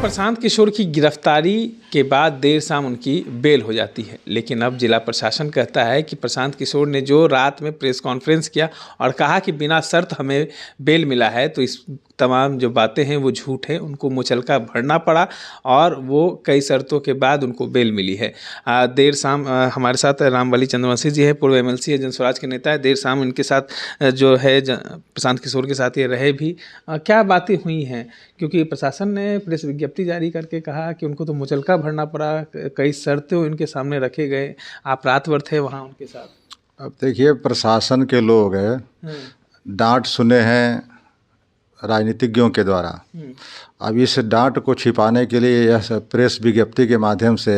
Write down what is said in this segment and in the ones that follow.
प्रशांत किशोर की गिरफ्तारी के बाद देर शाम उनकी बेल हो जाती है, लेकिन अब जिला प्रशासन कहता है कि प्रशांत किशोर ने जो रात में प्रेस कॉन्फ्रेंस किया और कहा कि बिना शर्त हमें बेल मिला है, तो इस तमाम जो बातें हैं वो झूठ है। उनको मुचलका भरना पड़ा और वो कई शर्तों के बाद उनको बेल मिली है। देर शाम हमारे साथ रामबली चंद्रवंशी जी है, पूर्व एमएलसी है, जनस्वराज के नेता है। देर शाम इनके साथ जो है प्रशांत किशोर के साथ ये रहे भी। क्या बातें हुई हैं, क्योंकि प्रशासन ने प्रेस विज्ञप्ति जारी करके कहा कि उनको तो मुचलका भरना पड़ा, कई शर्तें उनके सामने रखे गए, आप रात भर थे वहाँ उनके साथ। अब देखिए, प्रशासन के लोग डांट सुने हैं राजनीतिज्ञों के द्वारा। अब इस डांट को छिपाने के लिए यह प्रेस विज्ञप्ति के माध्यम से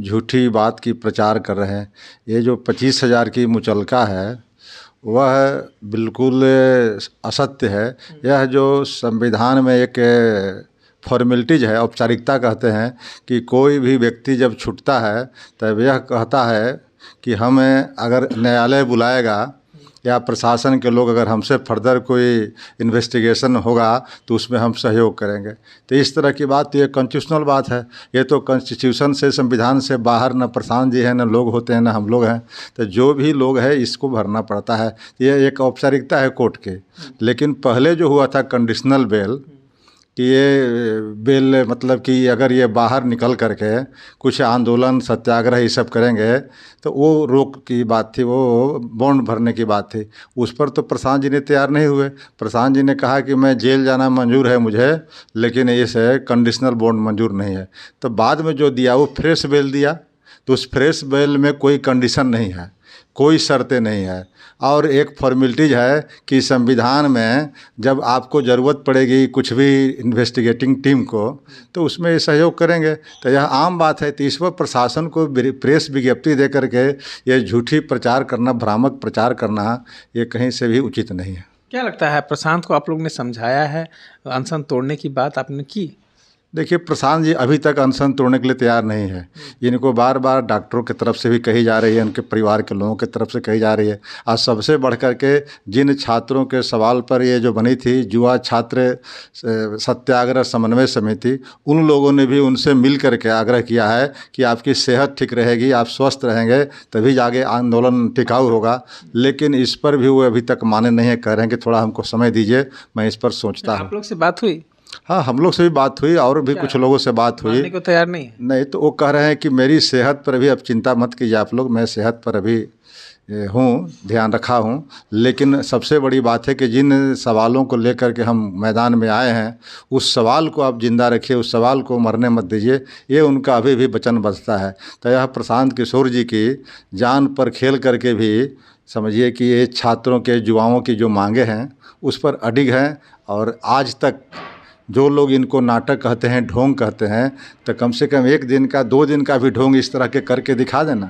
झूठी बात की प्रचार कर रहे हैं। ये जो 25,000 की मुचलका है वह बिल्कुल असत्य है। यह जो संविधान में एक फॉर्मेलिटीज है, औपचारिकता कहते हैं, कि कोई भी व्यक्ति जब छूटता है तब यह कहता है कि हमें अगर न्यायालय बुलाएगा या प्रशासन के लोग अगर हमसे फर्दर कोई इन्वेस्टिगेशन होगा तो उसमें हम सहयोग करेंगे। तो इस तरह की बात, ये कॉन्स्टिट्यूशनल बात है। ये तो कॉन्स्टिट्यूशन से, संविधान से बाहर न प्रशांत जी हैं, न लोग होते हैं, न हम लोग हैं। तो जो भी लोग हैं इसको भरना पड़ता है। ये एक औपचारिकता है कोर्ट के। लेकिन पहले जो हुआ था कंडीशनल बेल, कि ये बेल मतलब कि अगर ये बाहर निकल करके कुछ आंदोलन सत्याग्रह ये सब करेंगे तो वो रोक की बात थी, वो बॉन्ड भरने की बात थी। उस पर तो प्रशांत जी ने तैयार नहीं हुए। प्रशांत जी ने कहा कि मैं जेल जाना मंजूर है मुझे, लेकिन इसे कंडीशनल बॉन्ड मंजूर नहीं है। तो बाद में जो दिया वो फ्रेश बेल दिया। तो उस फ्रेश बेल में कोई कंडीशन नहीं है, कोई शर्तें नहीं है। और एक फॉर्मेलिटीज है कि संविधान में जब आपको ज़रूरत पड़ेगी कुछ भी इन्वेस्टिगेटिंग टीम को, तो उसमें सहयोग करेंगे। तो यह आम बात है। तो इस पर प्रशासन को प्रेस विज्ञप्ति दे करके ये झूठी प्रचार करना, भ्रामक प्रचार करना, ये कहीं से भी उचित नहीं है। क्या लगता है, प्रशांत को आप लोग ने समझाया है, अनशन तोड़ने की बात आपने की? देखिए, प्रशांत जी अभी तक अनशन तोड़ने के लिए तैयार नहीं है। इनको बार बार डॉक्टरों की तरफ से भी कही जा रही है, उनके परिवार के लोगों की तरफ से कही जा रही है। आज सबसे बढ़ कर के जिन छात्रों के सवाल पर ये जो बनी थी युवा छात्र सत्याग्रह समन्वय समिति, उन लोगों ने भी उनसे मिल कर के आग्रह किया है कि आपकी सेहत ठीक रहेगी, आप स्वस्थ रहेंगे, तभी जाके आंदोलन टिकाऊ होगा। लेकिन इस पर भी वो अभी तक माने नहीं है, कह रहे हैं कि थोड़ा हमको समय दीजिए, मैं इस पर सोचता हूँ। आप लोग से बात हुई? हाँ, हम लोग से भी बात हुई और भी कुछ लोगों से बात हुई। मानने को तैयार नहीं है? नहीं, तो वो कह रहे हैं कि मेरी सेहत पर अभी अब चिंता मत कीजिए आप लोग, मैं सेहत पर अभी हूँ, ध्यान रखा हूँ। लेकिन सबसे बड़ी बात है कि जिन सवालों को लेकर के हम मैदान में आए हैं, उस सवाल को आप जिंदा रखिए, उस सवाल को मरने मत दीजिए। ये उनका अभी भी वचन बचता है। तो यह प्रशांत किशोर जी की जान पर खेल करके भी समझिए कि ये छात्रों के, युवाओं की जो मांगे हैं उस पर अडिग हैं। और आज तक जो लोग इनको नाटक कहते हैं, ढोंग कहते हैं, तो कम से कम 1 दिन का, 2 दिन का भी ढोंग इस तरह के करके दिखा देना।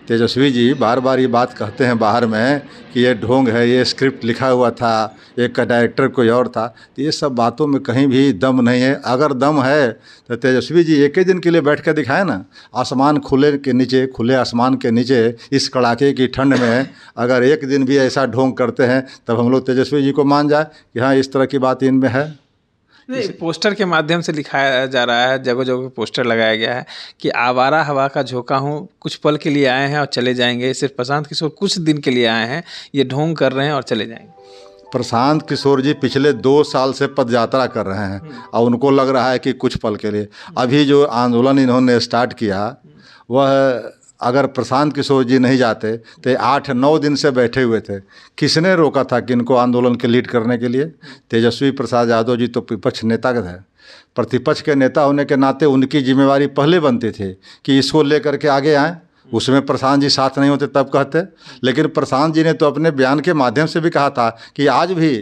तेजस्वी जी बार बार ये बात कहते हैं बाहर में कि ये ढोंग है, ये स्क्रिप्ट लिखा हुआ था, एक का डायरेक्टर कोई और था। तो ये सब बातों में कहीं भी दम नहीं है। अगर दम है तो तेजस्वी जी एक ही दिन के लिए बैठ कर दिखाए ना। आसमान खुले के नीचे, खुले आसमान के नीचे इस कड़ाके की ठंड में अगर एक दिन भी ऐसा ढोंग करते हैं, तब हम लोग तेजस्वी जी को मान जाए कि हाँ, इस तरह की बात इनमें है। पोस्टर के माध्यम से लिखाया जा रहा है, जगह जगह पोस्टर लगाया गया है कि आवारा हवा का झोंका हूँ, कुछ पल के लिए आए हैं और चले जाएंगे। सिर्फ प्रशांत किशोर कुछ दिन के लिए आए हैं, ये ढोंग कर रहे हैं और चले जाएंगे। प्रशांत किशोर जी पिछले 2 साल से पदयात्रा कर रहे हैं और उनको लग रहा है कि कुछ पल के लिए। अभी जो आंदोलन इन्होंने स्टार्ट किया, वह अगर प्रशांत किशोर जी नहीं जाते तो 8-9 दिन से बैठे हुए थे। किसने रोका था कि इनको आंदोलन के लीड करने के लिए? तेजस्वी प्रसाद यादव जी तो विपक्ष नेता थे। प्रतिपक्ष के नेता होने के नाते उनकी जिम्मेवारी पहले बनती थी कि इसको लेकर के आगे आएँ। उसमें प्रशांत जी साथ नहीं होते तब कहते। लेकिन प्रशांत जी ने तो अपने बयान के माध्यम से भी कहा था कि आज भी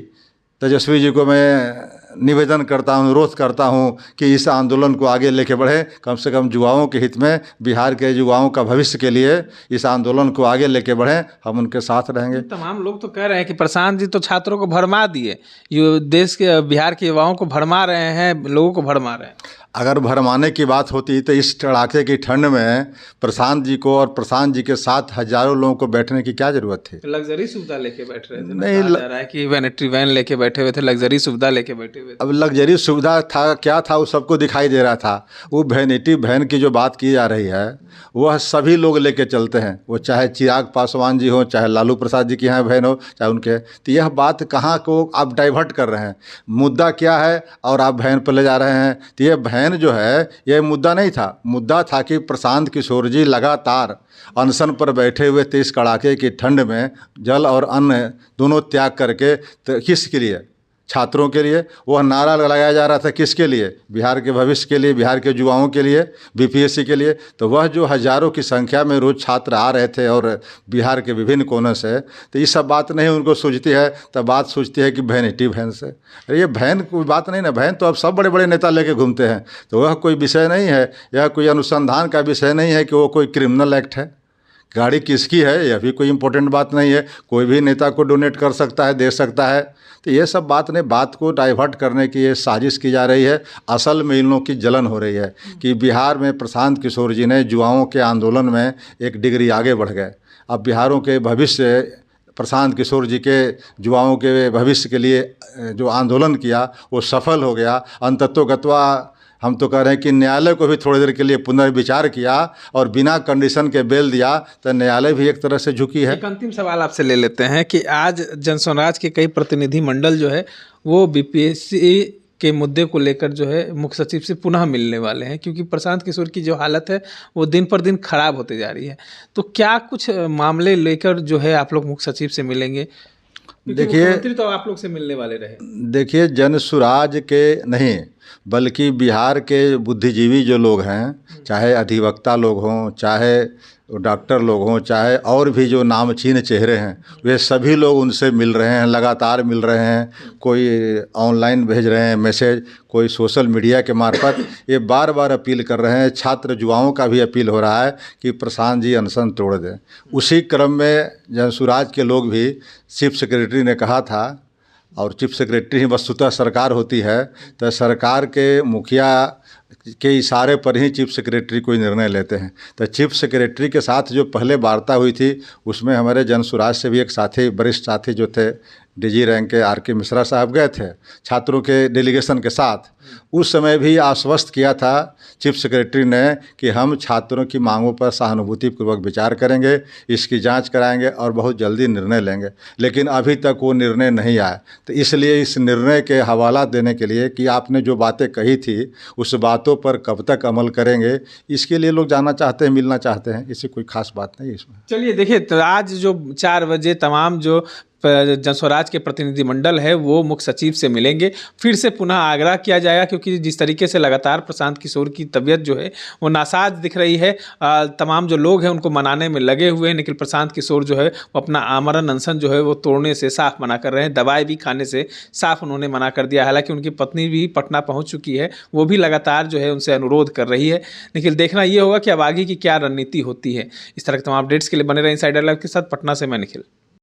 तेजस्वी जी को मैं निवेदन करता हूँ, अनुरोध करता हूँ कि इस आंदोलन को आगे लेके बढ़े। कम से कम युवाओं के हित में, बिहार के युवाओं का भविष्य के लिए इस आंदोलन को आगे लेके बढ़ें, हम उनके साथ रहेंगे। तमाम लोग तो कह रहे हैं कि प्रशांत जी तो छात्रों को भरमा दिए, ये देश के, बिहार के युवाओं को भरमा रहे हैं, लोगों को भरमा रहे हैं। अगर भरमाने की बात होती तो इस कड़ाके की ठंड में प्रशांत जी को और प्रशांत जी के साथ हजारों लोगों को बैठने की क्या जरूरत थी। लग्जरी सुविधा लेके बैठ रहे थे ना, नहीं, कहा जा रहा है कि वैनिटी वैन लेके बैठे हुए थे, लग्जरी सुविधा लेके बैठे हुए थे। अब लग्जरी सुविधा था क्या था, वो सबको दिखाई दे रहा था। वो वैनिटी वैन की जो बात की जा रही है वह सभी लोग लेके चलते हैं, वो चाहे चिराग पासवान जी हो, चाहे लालू प्रसाद जी की यहाँ वैन हो, चाहे उनके। तो यह बात कहाँ को आप डाइवर्ट कर रहे हैं, मुद्दा क्या है और आप वैन पर ले जा रहे हैं। तो ये वैन जो है यह मुद्दा नहीं था, मुद्दा था कि प्रशांत किशोर जी लगातार अनशन पर बैठे हुए थे इस कड़ाके की ठंड में, जल और अन्न दोनों त्याग करके। तो किसके लिए? छात्रों के लिए। वह नारा लगाया जा रहा था किसके लिए? बिहार के भविष्य के लिए, बिहार के युवाओं के लिए, बीपीएससी के लिए। तो वह जो हजारों की संख्या में रोज़ छात्र आ रहे थे और बिहार के विभिन्न कोनों से, तो ये सब बात नहीं उनको सूझती है। तो बात सूझती है कि वैनिटी वैन से। अरे ये वैन कोई बात नहीं ना, वैन तो अब सब बड़े बड़े नेता लेके घूमते हैं। तो वह कोई विषय नहीं है, यह कोई अनुसंधान का विषय नहीं है कि वो कोई क्रिमिनल एक्ट है। गाड़ी किसकी है यह भी कोई इम्पोर्टेंट बात नहीं है, कोई भी नेता को डोनेट कर सकता है, दे सकता है। तो ये सब बात नहीं, बात को डाइवर्ट करने की ये साजिश की जा रही है। असल में इन लोगों की जलन हो रही है कि बिहार में प्रशांत किशोर जी ने युवाओं के आंदोलन में एक डिग्री आगे बढ़ गए। अब बिहारों के भविष्य, प्रशांत किशोर जी के युवाओं के भविष्य के लिए जो आंदोलन किया वो सफल हो गया। अंततोगत्वा हम तो कह रहे हैं कि न्यायालय को भी थोड़ी देर के लिए पुनर्विचार किया और बिना कंडीशन के बेल दिया, तो न्यायालय भी एक तरह से झुकी है। एक अंतिम सवाल आपसे ले लेते हैं कि आज जनस्वराज के कई प्रतिनिधि मंडल जो है वो बीपीएससी के मुद्दे को लेकर जो है मुख्य सचिव से पुनः मिलने वाले हैं, क्योंकि प्रशांत किशोर की जो हालत है वो दिन पर दिन खराब होते जा रही है। तो क्या कुछ मामले लेकर जो है आप लोग मुख्य सचिव से मिलेंगे? देखिए, मुख्यमंत्री तो आप लोग से मिलने वाले रहे। देखिए, जनसुराज के नहीं बल्कि बिहार के बुद्धिजीवी जो लोग हैं, चाहे अधिवक्ता लोग हों, चाहे डॉक्टर लोग हों, चाहे और भी जो नामचीन चेहरे हैं, वे सभी लोग उनसे मिल रहे हैं, लगातार मिल रहे हैं। कोई ऑनलाइन भेज रहे हैं मैसेज, कोई सोशल मीडिया के मार्फत ये बार बार अपील कर रहे हैं। छात्र युवाओं का भी अपील हो रहा है कि प्रशांत जी अनशन तोड़ दें। उसी क्रम में जनसुराज के लोग भी, चीफ सेक्रेटरी ने कहा था, और चीफ सेक्रेटरी ही वस्तुतः सरकार होती है, तो सरकार के मुखिया के इशारे पर ही चीफ सेक्रेटरी कोई निर्णय लेते हैं। तो चीफ सेक्रेटरी के साथ जो पहले वार्ता हुई थी उसमें हमारे जनसुराज से भी एक साथी, वरिष्ठ साथी जो थे, डीजी रैंक के आर.के. मिश्रा साहब गए थे छात्रों के डेलीगेशन के साथ। उस समय भी आश्वस्त किया था चीफ सेक्रेटरी ने कि हम छात्रों की मांगों पर सहानुभूतिपूर्वक विचार करेंगे, इसकी जांच कराएंगे और बहुत जल्दी निर्णय लेंगे। लेकिन अभी तक वो निर्णय नहीं आया। तो इसलिए इस निर्णय के हवाला देने के लिए कि आपने जो बातें कही थी उस बातों पर कब तक अमल करेंगे, इसके लिए लोग जानना चाहते हैं, मिलना चाहते हैं। इससे कोई खास बात नहीं इसमें। चलिए देखिए, तो आज जो 4 बजे तमाम जो जनस्वराज के प्रतिनिधि मंडल है वो मुख्य सचिव से मिलेंगे। फिर से पुनः आग्रह किया जाएगा, क्योंकि जिस तरीके से लगातार प्रशांत किशोर की तबीयत जो है वो नासाज दिख रही है। तमाम जो लोग हैं उनको मनाने में लगे हुए हैं, लेकिन प्रशांत किशोर जो है वो अपना आमरण अनशन जो है वो तोड़ने से साफ मना कर रहे हैं। दवाई भी खाने से साफ उन्होंने मना कर दिया। हालांकि उनकी पत्नी भी पटना पहुँच चुकी है, वो भी लगातार जो है उनसे अनुरोध कर रही है। लेकिन देखना ये होगा कि अब आगे की क्या रणनीति होती है। इस तरह के तमाम अपडेट्स के लिए बने रहे इनसाइडर लाइव के साथ। पटना से मैं निखिल।